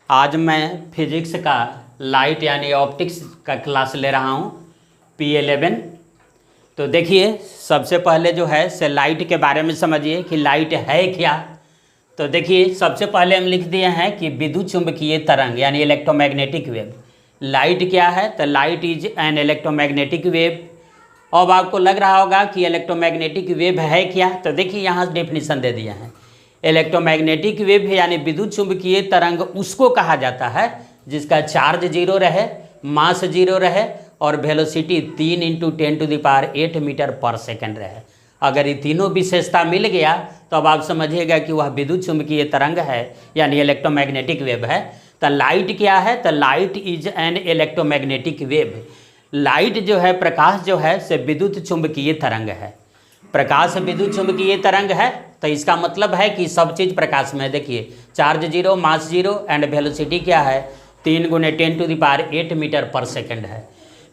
आज मैं फिजिक्स का लाइट यानी ऑप्टिक्स का क्लास ले रहा हूँ P11। तो देखिए सबसे पहले जो है से लाइट के बारे में समझिए कि लाइट है क्या। तो देखिए सबसे पहले हम लिख दिए हैं कि विद्युत चुंबकीय तरंग यानी इलेक्ट्रोमैग्नेटिक वेव। लाइट क्या है? तो light is an electromagnetic wave. अब आपको लग रहा होगा कि इलेक्ट्रोमैग्नेटिक वेव है क्या। तो देखिए यहाँ डेफिनेशन दे दिया है। इलेक्ट्रोमैग्नेटिक वेव यानी विद्युत चुंबकीय तरंग उसको कहा जाता है जिसका चार्ज 0 रहे, मास 0 रहे और वेलोसिटी 3 × 10⁸ मीटर पर सेकंड रहे। अगर ये तीनों विशेषता मिल गया तो अब आप समझिएगा कि वह विद्युत चुंबकीय तरंग है यानी इलेक्ट्रोमैग्नेटिक वेव है। तो लाइट क्या है? तो light is an electromagnetic wave. Light जो है, प्रकाश जो है से विद्युत चुंबकीय तरंग है। प्रकाश विद्युत चुंबकीय तरंग है तो इसका मतलब है कि सब चीज़ प्रकाश में। देखिए चार्ज 0, मास 0 एंड वेलोसिटी क्या है? 3 × 10⁸ मीटर पर सेकंड है।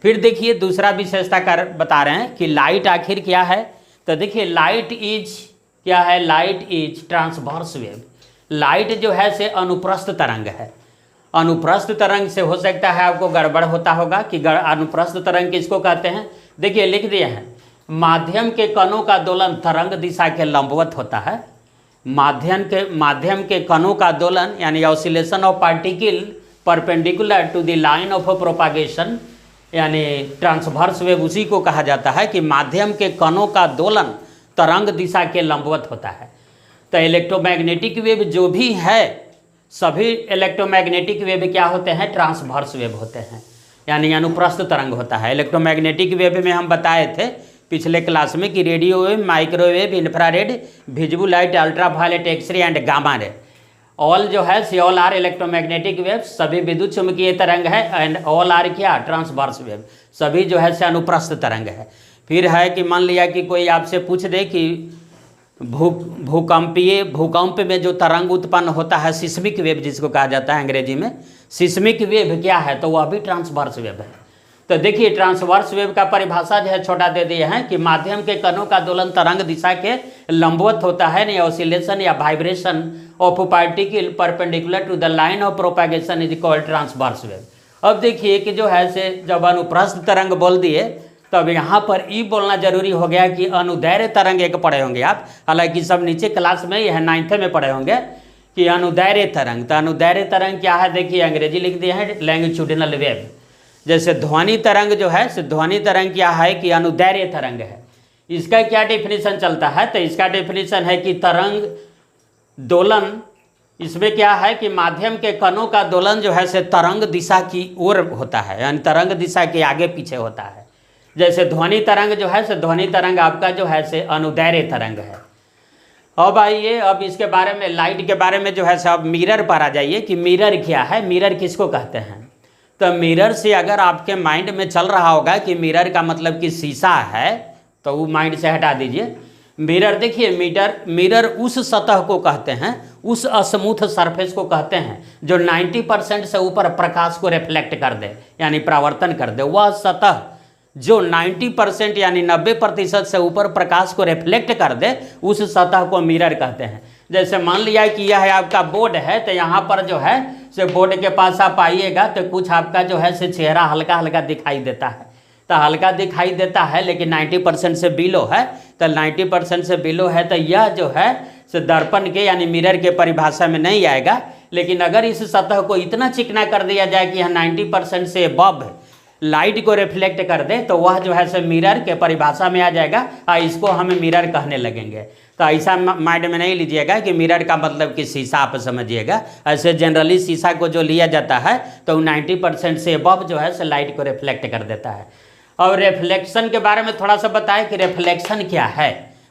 फिर देखिए दूसरा विशेषता कर बता रहे हैं कि लाइट आखिर क्या है। तो देखिए लाइट इज क्या है? Light is transverse wave. Light जो है से अनुप्रस्थ तरंग है। अनुप्रस्थ तरंग से हो सकता है आपको गड़बड़ होता होगा कि अनुप्रस्थ तरंग किसको कहते हैं। देखिए लिख दिए हैं, माध्यम के कणों का दोलन तरंग दिशा के लंबवत होता है। माध्यम के कणों का दोलन यानी oscillation of particle perpendicular to the line of propagation यानी ट्रांसवर्स वेव उसी को कहा जाता है कि माध्यम के कणों का दोलन तरंग दिशा के लंबवत होता है। तो इलेक्ट्रोमैग्नेटिक वेव जो भी है, सभी इलेक्ट्रोमैग्नेटिक वेव क्या होते हैं? ट्रांसवर्स वेव होते हैं यानी अनुप्रस्थ तरंग होता है। इलेक्ट्रोमैग्नेटिक वेव में हम बताए थे पिछले क्लास में कि radio wave, microwave, infrared, visible light, ultraviolet, X ray and gamma ray all जो है see all are electromagnetic wave. सभी विद्युत चुंबकीय तरंग है एंड ऑल आर क्या? Transverse wave. सभी जो है से अनुप्रस्थ तरंग है। फिर है कि मान लिया कि कोई आपसे पूछ दे कि भूकंप में जो तरंग उत्पन्न होता है सिस्मिक वेव जिसको कहा जाता है अंग्रेजी में, सिस्मिक वेव क्या है? तो वह भी ट्रांसवर्स वेव है। तो देखिए ट्रांसवर्स वेव का परिभाषा जो है छोटा दे दिए हैं कि माध्यम के कणों का दोलन तरंग दिशा के लंबवत होता है या ऑसिलेशन या vibration of particle perpendicular to the line of propagation is called transverse wave. अब देखिए कि जो है से जब अनुप्रस्थ तरंग बोल दिए तब यहाँ पर ई बोलना जरूरी हो गया कि अनुदैर्घ्य तरंग एक पढ़े होंगे आप, हालांकि सब नीचे क्लास में यह 9th में पढ़े होंगे कि अनुदैर्घ्य तरंग। तो अनुदैर्घ्य तरंग क्या है? देखिए अंग्रेजी लिख दिया है लैंगिट्यूडिनल वेव। जैसे ध्वनि तरंग जो है से ध्वनि तरंग क्या है कि अनुदैर्घ्य तरंग है। इसका क्या डेफिनेशन चलता है? तो इसका डेफिनेशन है कि तरंग दोलन, इसमें क्या है कि माध्यम के कणों का दोलन जो है से तरंग दिशा की ओर होता है यानी तरंग दिशा के आगे पीछे होता है। जैसे ध्वनि तरंग जो है से ध्वनि तरंग आपका जो है से अनुदैर्घ्य तरंग है। अब आइए अब इसके बारे में, लाइट के बारे में जो है से अब मिरर पर आ जाइए कि मिरर क्या है, मिरर किसको कहते हैं। तो मिरर से अगर आपके माइंड में चल रहा होगा कि मिरर का मतलब कि शीशा है तो वो माइंड से हटा दीजिए। मिरर देखिए मिरर उस सतह को कहते हैं, उस स्मूथ सरफेस को कहते हैं जो 90% से ऊपर प्रकाश को रिफ्लेक्ट कर दे यानी परावर्तन कर दे। वह सतह जो 90% यानी 90% से ऊपर प्रकाश को रिफ्लेक्ट कर दे उस सतह को मिरर कहते हैं। जैसे मान लिया कि यह आपका बोर्ड है तो यहाँ पर जो है से बोर्ड के पास आप आइएगा तो कुछ आपका जो है से चेहरा हल्का हल्का दिखाई देता है। तो हल्का दिखाई देता है लेकिन 90% से बिलो है। तो 90% से बिलो है तो यह जो है से दर्पण के यानी मिरर के परिभाषा में नहीं आएगा। लेकिन अगर इस सतह को इतना चिकना कर दिया जाए कि यह 90% से अबव लाइट को रिफ्लेक्ट कर दे तो वह जो है से मिरर के परिभाषा में आ जाएगा और इसको हम मिरर कहने लगेंगे। तो ऐसा माइंड में नहीं लीजिएगा कि मिरर का मतलब कि शीशा आप समझिएगा। ऐसे जनरली शीशा को जो लिया जाता है तो 90% से अबव जो है से लाइट को रिफ्लेक्ट कर देता है। और रिफ्लेक्शन के बारे में थोड़ा सा बताएं कि रिफ्लेक्शन क्या है,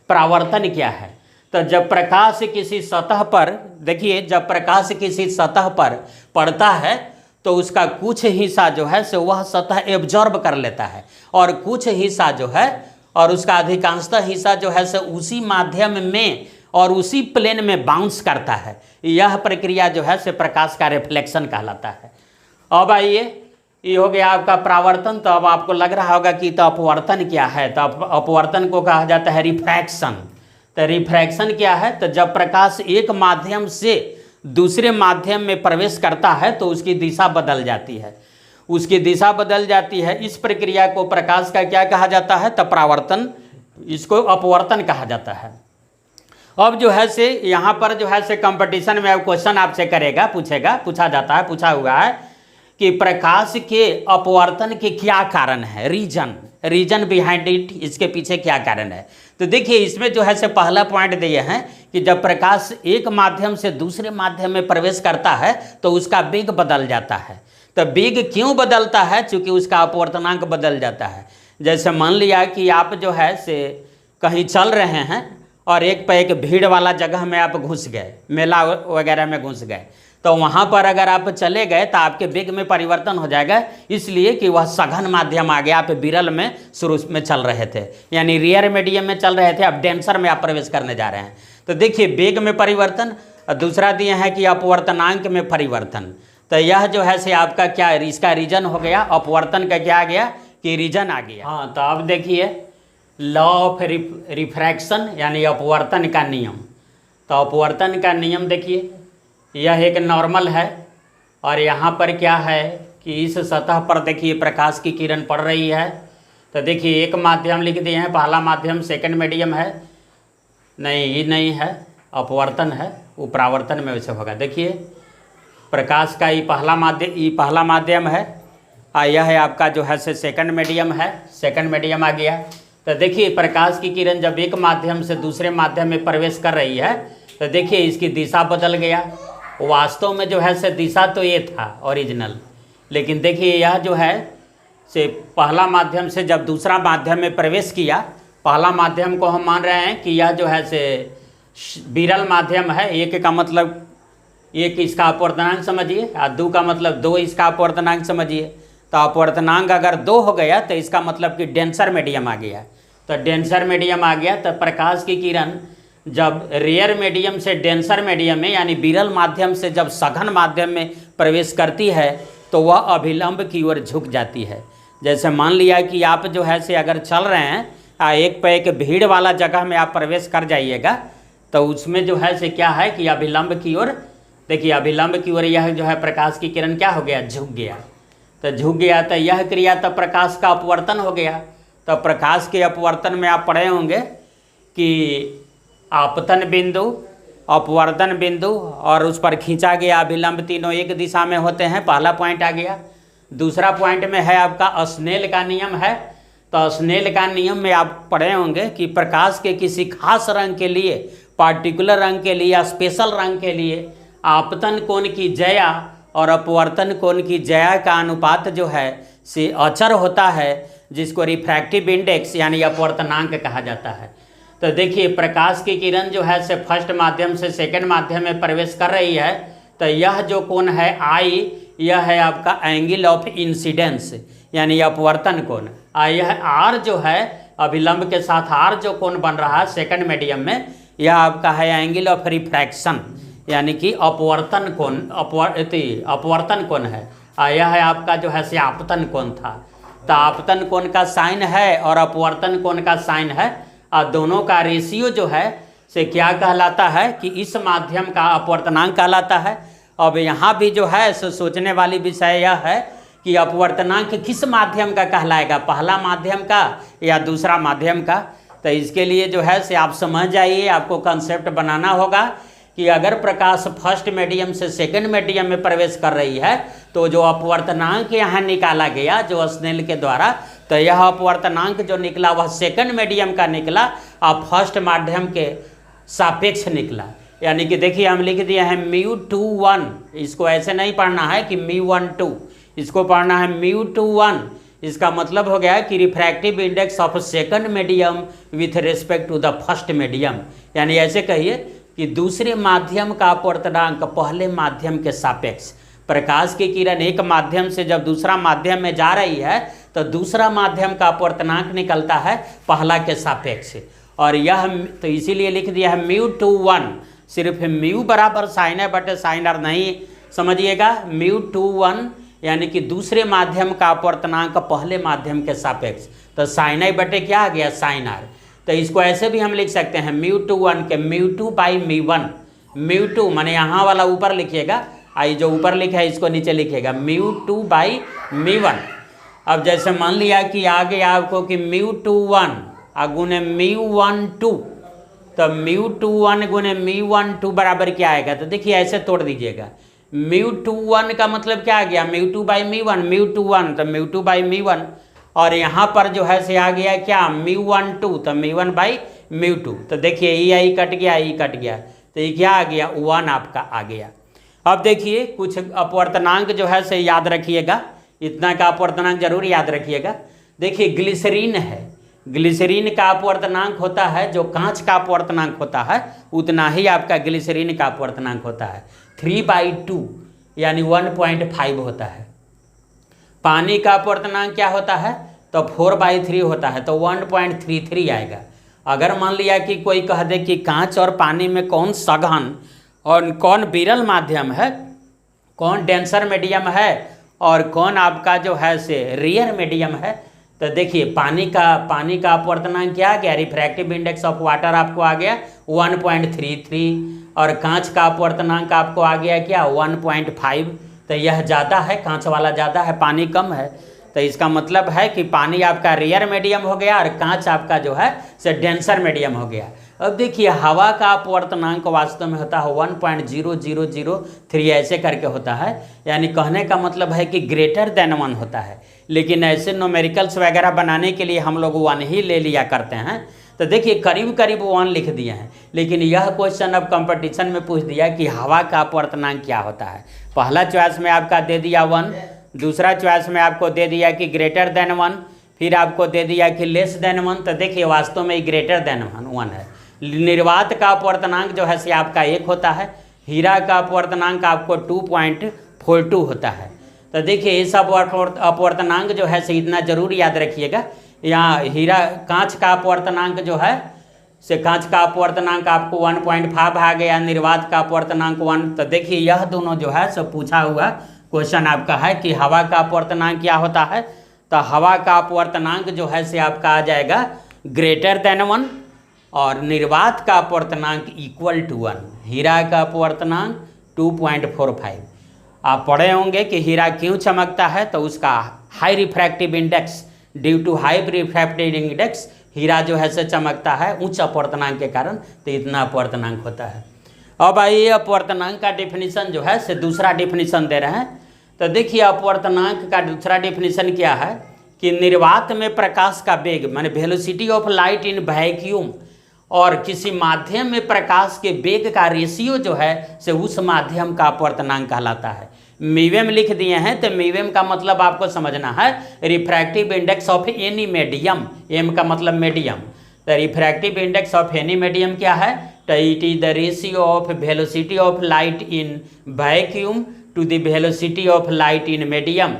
परावर्तन क्या है। तो जब प्रकाश किसी सतह पर, देखिए जब प्रकाश किसी सतह पर पड़ता है तो उसका कुछ हिस्सा जो है से वह सतह एब्जॉर्ब कर लेता है और कुछ हिस्सा जो है और उसका अधिकांशतः हिस्सा जो है से उसी माध्यम में और उसी प्लेन में बाउंस करता है। यह प्रक्रिया जो है से प्रकाश का रिफ्लेक्शन कहलाता है। अब आइए ये हो गया आपका परावर्तन। तो अब आपको लग रहा होगा कि तो अपवर्तन क्या है। तो अपवर्तन को कहा जाता है रिफ्रैक्शन। तो रिफ्रैक्शन क्या है? तो जब प्रकाश एक माध्यम से दूसरे माध्यम में प्रवेश करता है तो उसकी दिशा बदल जाती है, उसकी दिशा बदल जाती है। इस प्रक्रिया को प्रकाश का क्या कहा जाता है? तो परावर्तन, इसको अपवर्तन कहा जाता है। अब जो है से यहाँ पर जो है से कंपटीशन में अब क्वेश्चन आपसे करेगा, पूछा जाता है, पूछा हुआ है कि प्रकाश के अपवर्तन के क्या कारण है, रीजन बिहाइंड इट, इसके पीछे क्या कारण है। तो देखिए इसमें जो है से पहला पॉइंट दिए हैं कि जब प्रकाश एक माध्यम से दूसरे माध्यम में प्रवेश करता है तो उसका वेग बदल जाता है। तो वेग क्यों बदलता है? चूँकि उसका अपवर्तनांक बदल जाता है। जैसे मान लिया कि आप जो है से कहीं चल रहे हैं और एक पे एक भीड़ वाला जगह में आप घुस गए, मेला वगैरह में घुस गए, तो वहाँ पर अगर आप चले गए तो आपके वेग में परिवर्तन हो जाएगा, इसलिए कि वह सघन माध्यम आ गया। आप विरल में शुरू में चल रहे थे, यानी रियर मीडियम में चल रहे थे, अब डेंसर में आप प्रवेश करने जा रहे हैं। तो देखिए वेग में परिवर्तन, और दूसरा दिए हैं कि अपवर्तनांक में परिवर्तन। तो यह जो है से आपका क्या, इसका रीजन हो गया, अपवर्तन का क्या आ गया कि रीजन आ गया। हाँ, तो अब देखिए लॉ ऑफ रिफ्रैक्शन यानी अपवर्तन का नियम। तो अपवर्तन का नियम देखिए, यह एक नॉर्मल है और यहाँ पर क्या है कि इस सतह पर देखिए प्रकाश की किरण पड़ रही है। तो देखिए एक माध्यम लिख दिए हैं, पहला माध्यम, सेकंड मीडियम है, नहीं ये नहीं है, अपवर्तन है, वो परावर्तन में वैसे होगा। देखिए प्रकाश का ये पहला माध्यम है और यह है आपका जो है से सेकंड मीडियम है, सेकंड मीडियम आ गया। तो देखिए प्रकाश की किरण जब एक माध्यम से दूसरे माध्यम में प्रवेश कर रही है तो देखिए इसकी दिशा बदल गया। वास्तव में जो है से दिशा तो ये था ओरिजिनल, लेकिन देखिए यह जो है से पहला माध्यम से जब दूसरा माध्यम में प्रवेश किया, पहला माध्यम को हम मान रहे हैं कि यह जो है से विरल माध्यम है। एक का मतलब एक इसका अपवर्तनांक समझिए और दो का मतलब दो इसका अपवर्तनांक समझिए। तो अपवर्तनांक अगर 2 हो गया तो इसका मतलब कि डेंसर मीडियम आ गया। तो डेंसर मीडियम आ गया तो प्रकाश की किरण जब रेयर मीडियम से डेंसर मीडियम में यानी विरल माध्यम से जब सघन माध्यम में प्रवेश करती है तो वह अभिलंब की ओर झुक जाती है। जैसे मान लिया कि आप जो है से अगर चल रहे हैं एक पे एक भीड़ वाला जगह में आप प्रवेश कर जाइएगा तो उसमें जो है से क्या है कि अभिलंब की ओर, देखिए अभिलंब की ओर यह जो है प्रकाश की किरण क्या हो गया, झुक गया। तो झुक गया तो यह क्रिया तो प्रकाश का अपवर्तन हो गया। तो प्रकाश के अपवर्तन में आप पढ़े होंगे कि आपतन बिंदु, अपवर्तन बिंदु और उस पर खींचा गया अभिलंब, तीनों एक दिशा में होते हैं, पहला पॉइंट आ गया। दूसरा पॉइंट में है आपका स्नेल का नियम है। तो स्नेल का नियम में आप पढ़े होंगे कि प्रकाश के किसी खास रंग के लिए, पार्टिकुलर रंग के लिए या स्पेशल रंग के लिए आपतन कोण की ज्या और अपवर्तन कोण की ज्या का अनुपात जो है से अचर होता है, जिसको रिफ्रैक्टिव इंडेक्स यानी अपवर्तनांक कहा जाता है। तो देखिए प्रकाश की किरण जो है से फर्स्ट माध्यम से सेकंड माध्यम में प्रवेश कर रही है तो यह जो कोण है आई, यह है आपका एंगल ऑफ इंसिडेंस यानी अपवर्तन कोण। यह आर जो है अभिलंब के साथ आर जो कोण बन रहा है सेकंड मीडियम में, यह आपका है एंगल ऑफ रिफ्रैक्शन यानी कि अपवर्तन कोण, अपवर्तन कोण है। यह है आपका जो है से आपतन कोण था। तो आपतन कोण का साइन है और अपवर्तन कोण का साइन है और दोनों का रेशियो जो है से क्या कहलाता है कि इस माध्यम का अपवर्तनांक कहलाता है। अब यहाँ भी जो है सो सोचने वाली विषय यह है कि अपवर्तनांक किस माध्यम का कहलाएगा, पहला माध्यम का या दूसरा माध्यम का। तो इसके लिए जो है से आप समझ जाइए, आपको कंसेप्ट बनाना होगा कि अगर प्रकाश फर्स्ट मीडियम से सेकंड मीडियम में प्रवेश कर रही है तो जो अपवर्तनांक यहाँ निकाला गया जो स्नेल के द्वारा, तो यह अपवर्तनांक जो निकला वह सेकंड मीडियम का निकला और फर्स्ट माध्यम के सापेक्ष निकला। यानी कि देखिए हम लिख दिए हैं μ21, इसको ऐसे नहीं पढ़ना है कि μ12, इसको पढ़ना है μ21। इसका मतलब हो गया कि refractive index of second medium with respect to the first medium, यानी ऐसे कहिए कि दूसरे माध्यम का अपवर्तनांक पहले माध्यम के सापेक्ष। प्रकाश की किरण एक माध्यम से जब दूसरा माध्यम में जा रही है तो दूसरा माध्यम का अपवर्तनांक निकलता है पहला के सापेक्ष। और यह तो इसीलिए लिख दिया है μ21, सिर्फ म्यू बराबर साइन है बटे साइन आर नहीं समझिएगा। μ21 यानी कि दूसरे माध्यम का अपवर्तनांक पहले माध्यम के सापेक्ष, तो साइन आई बटे क्या आ गया, साइन आर। तो इसको ऐसे भी हम लिख सकते हैं μ21 के μ2 बाई μ1, μ2 माने यहाँ वाला ऊपर लिखिएगा, आई जो ऊपर लिखा है इसको नीचे लिखिएगा μ2 बाई μ1। अब जैसे मान लिया कि आ गया आपको कि μ21 गुने μ12, तो μ21 गुने μ12 बराबर क्या आएगा, तो देखिए ऐसे तोड़ दीजिएगा। μ21 का मतलब क्या आ गया, μ2 बाई μ1, μ21 तो μ2 बाई μ1, और यहाँ पर जो है से आ गया क्या μ12 तो μ1 बाई μ2। तो देखिए ई आई कट गया, ई कट गया, तो ये क्या आ गया 1 आपका आ गया। अब देखिए कुछ अपवर्तनांक जो है से याद रखिएगा, इतना का अपवर्तनांक जरूर याद रखिएगा। देखिए ग्लिसरीन है, ग्लिसरीन का अपवर्तनांक होता है जो कांच का अपवर्तनांक होता है उतना ही आपका ग्लिसरीन का अपवर्तनांक होता है 3/2 यानी 1.5 होता है। पानी का अपवर्तनांक क्या होता है, तो 4/3 होता है, तो 1.33 आएगा। अगर मान लिया कि कोई कह दे कि कांच और पानी में कौन सघन और कौन विरल माध्यम है, कौन डेंसर मीडियम है और कौन आपका जो है से रेयर मीडियम है, तो देखिए पानी का अपवर्तनांक क्या आ गया, रिफ्रैक्टिव इंडेक्स ऑफ वाटर आपको आ गया 1.33, और कांच का अपवर्तनांक आपको आ गया क्या 1.5। तो यह ज़्यादा है, कांच वाला ज़्यादा है, पानी कम है, तो इसका मतलब है कि पानी आपका रेयर मीडियम हो गया और कांच आपका जो है से डेंसर मीडियम हो गया। अब देखिए हवा का अपवर्तनांक वास्तव में होता है 1.0003 ऐसे करके होता है, यानी कहने का मतलब है कि ग्रेटर देन 1 होता है, लेकिन ऐसे न्यूमेरिकल्स वगैरह बनाने के लिए हम लोग 1 ही ले लिया करते हैं। तो देखिए करीब करीब 1 लिख दिए हैं, लेकिन यह क्वेश्चन अब कंपटीशन में पूछ दिया कि हवा का अपवर्तनांक क्या होता है। पहला चॉइस में आपका दे दिया 1, दूसरा चॉइस में आपको दे दिया कि ग्रेटर देन 1, फिर आपको दे दिया कि लेस देन 1। तो देखिए वास्तव में ग्रेटर देन 1 है। निर्वात का अपवर्तनांक जो है से आपका 1 होता है, हीरा का अपवर्तनांक आपको 2.42 होता है। तो देखिए ये सब अपवर्तनांक जो है से इतना जरूर याद रखिएगा। यहाँ हीरा कांच का अपवर्तनांक जो है से कांच का अपवर्तनांक आपको 1.5 आ गया, निर्वात का अपवर्तनांक 1। तो देखिए यह दोनों जो है सब पूछा हुआ क्वेश्चन आपका है कि हवा का अपवर्तनांक क्या होता है, तो हवा का अपवर्तनांक जो है से आपका आ जाएगा ग्रेटर देन 1 और निर्वात का अपवर्तनांक इक्वल टू 1। हीरा का अपवर्तनांक 2.45। आप पढ़े होंगे कि हीरा क्यों चमकता है, तो उसका high refractive index, due to high refractive index हीरा जो है से चमकता है उच्च अपवर्तनांक के कारण, तो इतना अपवर्तनांक होता है। अब आइए अपवर्तनांक का डिफिनीशन जो है से दूसरा डिफिनीशन दे रहे हैं। तो देखिए अपवर्तनांक का दूसरा डिफिनीशन क्या है कि निर्वात में प्रकाश का वेग माने velocity of light in vacuum, और किसी माध्यम में प्रकाश के वेग का रेशियो जो है से उस माध्यम का अपवर्तनांक कहलाता है। मीवेम लिख दिए हैं, तो मीवेम का मतलब आपको समझना है refractive index of any medium, M का मतलब मीडियम। तो refractive index of any medium क्या है, तो it is the ratio of velocity of light in vacuum to the velocity of light in medium,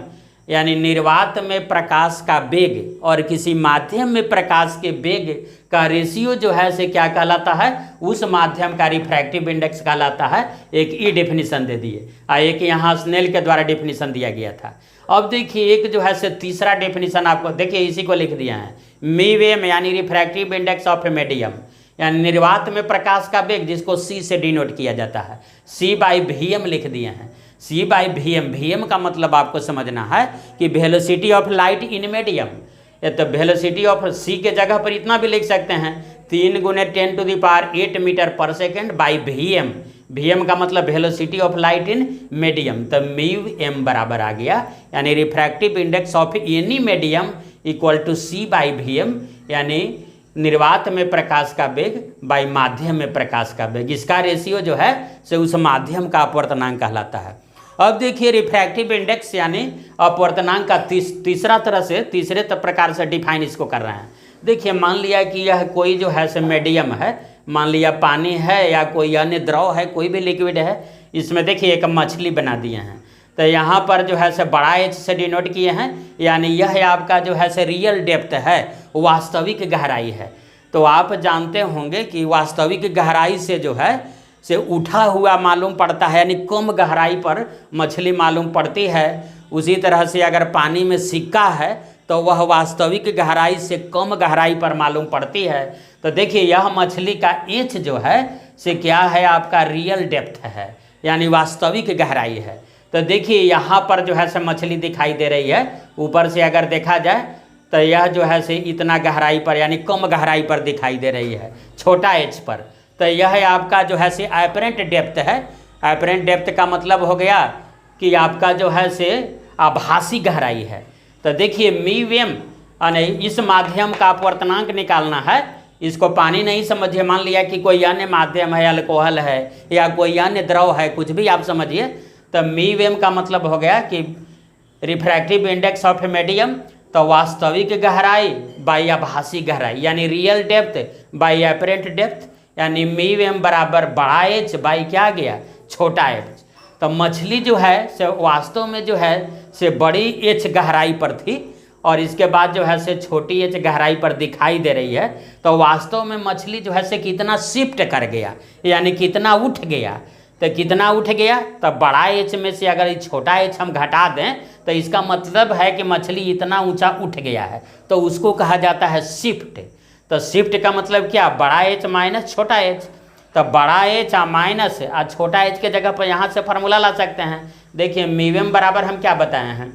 यानी निर्वात में प्रकाश का वेग और किसी माध्यम में प्रकाश के वेग का रेशियो जो है से क्या कहलाता है, उस माध्यम का रिफ्रैक्टिव इंडेक्स कहलाता है। एक ई डेफिनेशन दे दिए, एक यहाँ स्नेल के द्वारा डेफिनेशन दिया गया था। अब देखिए एक जो है से तीसरा डेफिनेशन आपको देखिए इसी को लिख दिया है, मीवेम यानी refractive index of a medium, यानी निर्वात में प्रकाश का वेग जिसको सी से डिनोट किया जाता है, C/Vm लिख दिए हैं। C/Vm, Vm का मतलब आपको समझना है कि velocity of light in medium, तो वेलोसिटी ऑफ C के जगह पर इतना भी लिख सकते हैं 3 × 10⁸ मीटर पर सेकेंड बाई Vm। Vm का मतलब velocity of light in medium, तो μm बराबर आ गया, यानी refractive index of any medium equal to C/Vm, यानी निर्वात में प्रकाश का वेग बाई माध्यम में प्रकाश का वेग, इसका रेशियो जो है से उस माध्यम का अपवर्तनांक कहलाता है। अब देखिए रिफ्रैक्टिव इंडेक्स यानी अपवर्तनांक का तीसरे प्रकार से डिफाइन इसको कर रहे हैं। देखिए मान लिया कि यह कोई जो है से मीडियम है, मान लिया पानी है या कोई अन्य द्रव है, कोई भी लिक्विड है, इसमें देखिए एक मछली बना दिए हैं, तो यहाँ पर जो है से बड़ा H से डिनोट किए हैं, यानी यह आपका जो है से रियल डेप्थ है, वास्तविक गहराई है। तो आप जानते होंगे कि वास्तविक गहराई से जो है से उठा हुआ मालूम पड़ता है, यानी कम गहराई पर मछली मालूम पड़ती है। उसी तरह से अगर पानी में सिक्का है तो वह वास्तविक गहराई से कम गहराई पर मालूम पड़ती है। तो देखिए यह मछली का एच जो है से क्या है, आपका रियल डेप्थ है, यानी वास्तविक गहराई है। तो देखिए यहाँ पर जो है से मछली दिखाई दे रही है, ऊपर से अगर देखा जाए तो यह जो है से इतना गहराई पर यानी कम गहराई पर दिखाई दे रही है, छोटा एच पर। तो यह आपका जो है से एपरेंट डेप्थ है। एपरेंट डेप्थ का मतलब हो गया कि आपका जो है से आभासी गहराई है। तो देखिए मीडियम यानी इस माध्यम का अपवर्तनांक निकालना है। इसको पानी नहीं समझिए, मान लिया कि कोई अन्य माध्यम है, अल्कोहल है या कोई अन्य द्रव है, कुछ भी आप समझिए। तो मीडियम का मतलब हो गया कि refractive index of a medium, तो वास्तविक गहराई बाई आभासी गहराई यानी real depth by apparent depth, यानी मीडियम बराबर बड़ा एच बाई क्या गया, छोटा एच। तो मछली जो है से वास्तव में जो है से बड़ी एच गहराई पर थी और इसके बाद जो है से छोटी एच गहराई पर दिखाई दे रही है। तो वास्तव में मछली जो है से कितना शिफ्ट कर गया, यानी कितना उठ गया। तो कितना उठ गया, तो बड़ा एच में से अगर छोटा एच हम घटा दें तो इसका मतलब है कि मछली इतना ऊंचा उठ गया है, तो उसको कहा जाता है शिफ्ट। तो शिफ्ट का मतलब क्या, बड़ा एच माइनस छोटा एच। तो बड़ा एच माइनस छोटा एच के जगह पर यहाँ से फार्मूला ला सकते हैं। देखिए मीडियम बराबर हम क्या बताए हैं,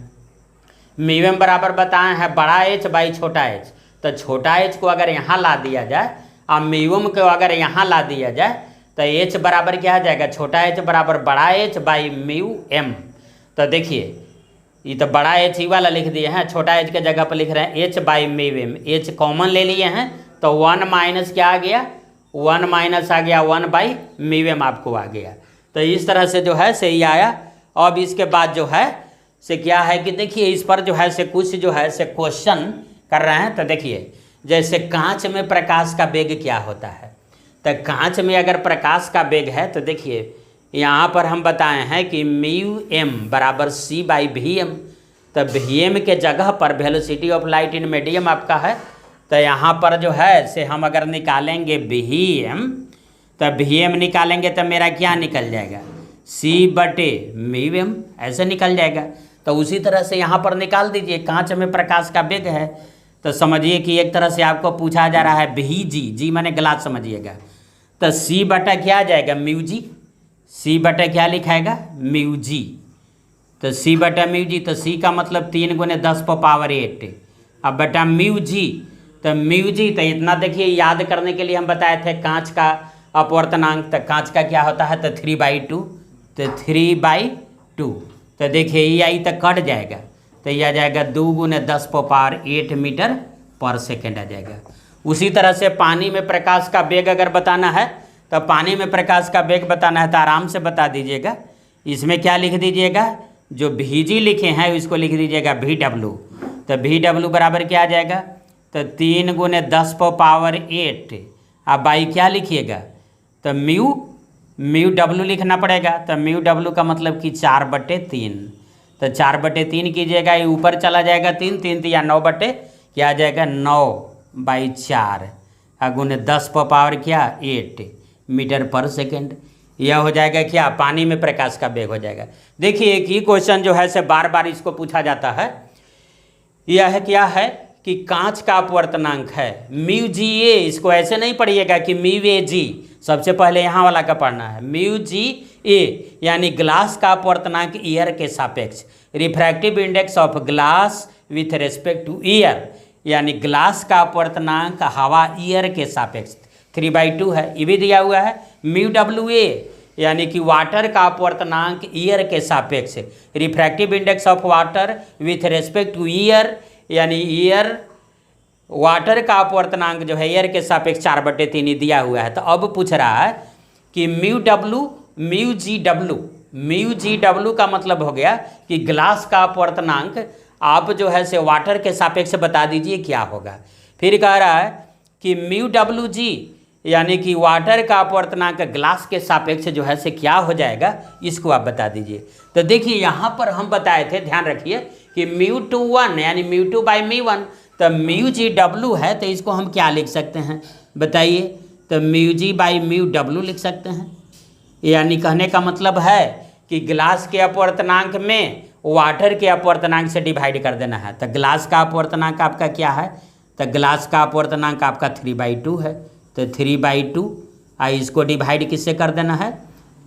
मीडियम बराबर बताए हैं बड़ा एच बाई छोटा एच। तो छोटा एच को अगर यहाँ ला दिया जाए और मीडियम को अगर यहाँ ला दिया जाए तो एच बराबर क्या आ जाएगा, छोटा एच बराबर बड़ा एच बाई म्यू एम। तो देखिए ये तो बड़ा एच ही वाला लिख दिए हैं, छोटा एच के जगह पर लिख रहे हैं H by mu M. H common ले लिए हैं तो 1 माइनस क्या आ गया, 1 माइनस आ गया 1 बाई म्यू एम आपको आ गया। तो इस तरह से जो है से ये आया। अब इसके बाद जो है से क्या है कि देखिए इस पर जो है से कुछ जो है से क्वेश्चन कर रहे हैं। तो देखिए जैसे कांच में प्रकाश का वेग क्या होता है, तो कांच में अगर प्रकाश का वेग है तो देखिए यहाँ पर हम बताए हैं कि म्यू एम बराबर सी बाई वी एम। तो वी एम के जगह पर velocity of light in medium आपका है। तो यहाँ पर जो है से हम अगर निकालेंगे वी एम, तो वी एम निकालेंगे तो मेरा क्या निकल जाएगा, सी बटे म्यू एम, ऐसे निकल जाएगा। तो उसी तरह से यहाँ पर निकाल दीजिए, कांच में प्रकाश का वेग है तो समझिए कि एक तरह से आपको पूछा जा रहा है भी जी, जी माने ग्लास समझिएगा। तो सी बटा क्या आ जाएगा, म्यू जी। सी बटा क्या लिखाएगा, म्यू जी। तो सी बटा म्यू जी, तो सी का मतलब 3 गुने 10 पावर 8। अब बटा म्यू जी, तो म्यू जी तो इतना देखिए याद करने के लिए हम बताए थे कांच का अपवर्तनांक। तो कांच का क्या होता है, तो 3/2। तो 3/2। तो देखिए ये आई तो कट जाएगा, तो ये आ जाएगा 2 गुने 10 पावर 8 मीटर पर सेकेंड आ जाएगा। उसी तरह से पानी में प्रकाश का वेग अगर बताना है, तो पानी में प्रकाश का वेग बताना है तो आराम से बता दीजिएगा। इसमें क्या लिख दीजिएगा, जो भी जी लिखे हैं उसको लिख दीजिएगा वी डब्ल्यू। तो वी डब्ल्यू बराबर क्या आ जाएगा, तो 3 गुने 10 पावर 8। अब बाई क्या लिखिएगा, तो म्यू डब्ल्यू लिखना पड़ेगा। तो म्यू डब्ल्यू का मतलब कि 4/3। तो 4/3 कीजिएगा, ये ऊपर चला जाएगा 3, 3 या 9 बटे क्या आ जाएगा 9/4 गुने 10 पावर क्या 8 मीटर पर सेकेंड। यह हो जाएगा क्या, पानी में प्रकाश का वेग हो जाएगा। देखिए एक ही क्वेश्चन जो है से बार बार इसको पूछा जाता है। यह क्या है कि कांच का अपवर्तनांक है म्यू जी ए। इसको ऐसे नहीं पढ़िएगा कि म्यू ए जी, सबसे पहले यहाँ वाला का पढ़ना है म्यू जी ए, यानी ग्लास का अपवर्तनांक ईयर के सापेक्ष। Refractive index of glass with respect two year, यानी ग्लास का अपवर्तनांक हवा ईयर के सापेक्ष 3/2 है। ये भी दिया हुआ है म्यू डब्ल्यू ए, यानी कि वाटर का अपवर्तनांक ईयर के सापेक्ष। Refractive index of water with respect two year, यानी ईयर वाटर का अपवर्तनांक जो है ईयर के सापेक्ष 4/3 ही दिया हुआ है। तो अब पूछ रहा है कि म्यू जी डब्ल्यू का मतलब हो गया कि ग्लास का अपवर्तनांक आप जो है से वाटर के सापेक्ष बता दीजिए क्या होगा। फिर कह रहा है कि म्यू डब्ल्यू जी, यानी कि वाटर का अपवर्तनांक ग्लास के सापेक्ष जो है से क्या हो जाएगा, इसको आप बता दीजिए। तो देखिए यहाँ पर हम बताए थे, ध्यान रखिए कि μ2 यानी μ2 बाई μ1। तो म्यू जी डब्ल्यू है तो इसको हम क्या लिख सकते हैं बताइए, तो mu G by mu W लिख सकते हैं। यानी कहने का मतलब है कि ग्लास के अपवर्तनांक में वाटर के अपवर्तनांक से डिवाइड कर देना है। तो ग्लास का अपवर्तनांक आपका क्या है, तो ग्लास का अपवर्तनांक आपका 3/2 है। तो 3/2 इसको डिवाइड किससे कर देना है,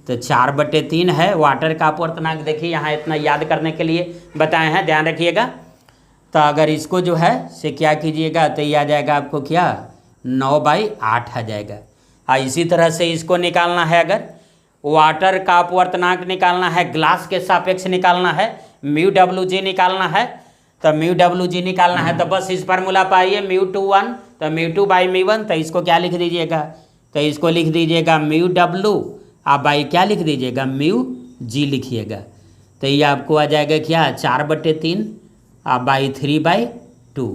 तो 4/3 है। वाटर का अपवर्तनांक देखिए यहाँ इतना याद करने के लिए बताए हैं, ध्यान रखिएगा। तो अगर इसको जो है से क्या कीजिएगा तो ये आ जाएगा आपको क्या 9/8 आ जाएगा। इसी तरह से इसको निकालना है, अगर वाटर का अपवर्तनांक निकालना है, ग्लास के सापेक्ष निकालना है, μWg निकालना है। तो μWg निकालना है तो बस इस फार्मूला पाइए μ2 तो μ2/μ1। तो इसको क्या लिख दीजिएगा, तो इसको लिख दीजिएगा μW आप बाई क्या लिख दीजिएगा μg लिखिएगा। तो ये आपको आ जाएगा क्या 4/3 आप बाई 3/2।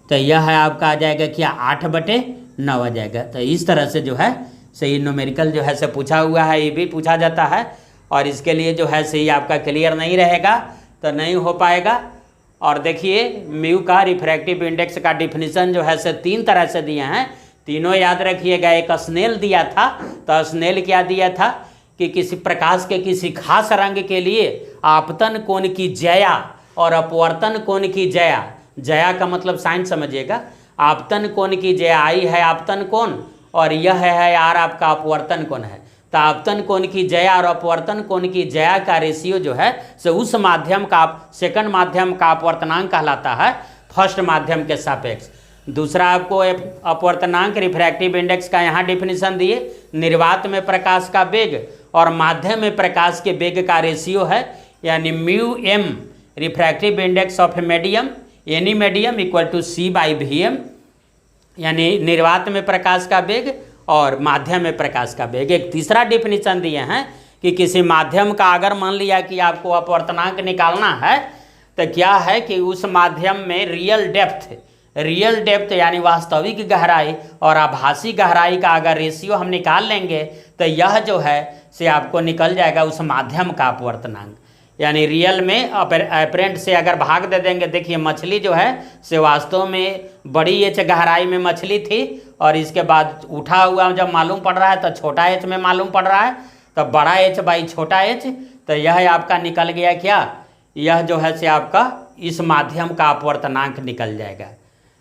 तो यह है आपका आ जाएगा क्या 8/9 आ जाएगा। तो इस तरह से जो है सही न्यूमेरिकल जो है से पूछा हुआ है, ये भी पूछा जाता है। और इसके लिए जो है सही आपका क्लियर नहीं रहेगा तो नहीं हो पाएगा। और देखिए म्यू का रिफ्रैक्टिव इंडेक्स का डिफिनीसन जो है से 3 तरह से दिए हैं, तीनों याद रखिएगा। एक स्नेल दिया था, तो स्नेल क्या दिया था कि किसी प्रकाश के किसी खास रंग के लिए आपतन कोण की ज्या और अपवर्तन कोण की ज्या, ज्या का मतलब साइन समझिएगा, आपतन कोण की ज्या आई है आपतन कोण और यह है आर आपका अपवर्तन कोण है। तो आपतन कोण की ज्या और अपवर्तन कोण की ज्या का रेशियो जो है से उस माध्यम का सेकंड माध्यम का अपवर्तनांक कहलाता है फर्स्ट माध्यम के सापेक्ष। दूसरा आपको अपवर्तनांक रिफ्रैक्टिव इंडेक्स का यहाँ डिफिनीसन दिए, निर्वात में प्रकाश का वेग और माध्यम में प्रकाश के वेग का रेशियो है, यानी μm refractive index of medium any medium equal to c/vm, यानी निर्वात में प्रकाश का वेग और माध्यम में प्रकाश का वेग। एक तीसरा डिफिनीसन दिए हैं कि किसी माध्यम का अगर मान लिया कि आपको अपवर्तनांक निकालना है तो क्या है कि उस माध्यम में रियल डेप्थ यानी वास्तविक गहराई और आभासी गहराई का अगर रेशियो हम निकाल लेंगे तो यह जो है से आपको निकल जाएगा उस माध्यम का अपवर्तनांक। यानी रियल में अपरेंट से अगर भाग दे देंगे, देखिए मछली जो है से वास्तव में बड़ी एच गहराई में मछली थी और इसके बाद उठा हुआ जब मालूम पड़ रहा है तो छोटा एच में मालूम पड़ रहा है, तो बड़ा एच बाई छोटा एच, तो यह आपका निकल गया क्या, यह जो है से आपका इस माध्यम का अपवर्तनांक निकल जाएगा।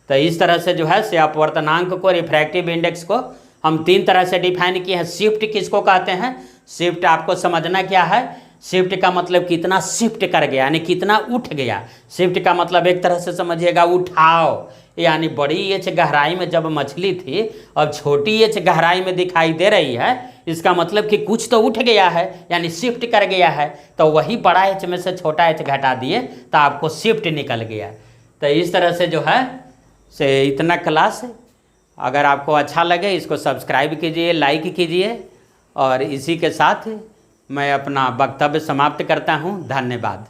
तो इस तरह से जो है से अपवर्तनांक को रिफ्रैक्टिव इंडेक्स को हम 3 तरह से डिफाइन किए हैं। शिफ्ट किसको कहते हैं, शिफ्ट आपको समझना क्या है, शिफ्ट का मतलब कितना शिफ्ट कर गया यानी कितना उठ गया। शिफ्ट का मतलब एक तरह से समझिएगा उठाव, यानी बड़ी एच गहराई में जब मछली थी अब छोटी एच गहराई में दिखाई दे रही है, इसका मतलब कि कुछ तो उठ गया है यानी शिफ्ट कर गया है। तो वही बड़ा एच में से छोटा एच घटा दिए तो आपको शिफ्ट निकल गया। तो इस तरह से जो है से इतना क्लास, अगर आपको अच्छा लगे इसको सब्सक्राइब कीजिए, लाइक कीजिए। और इसी के साथ मैं अपना वक्तव्य समाप्त करता हूँ। धन्यवाद।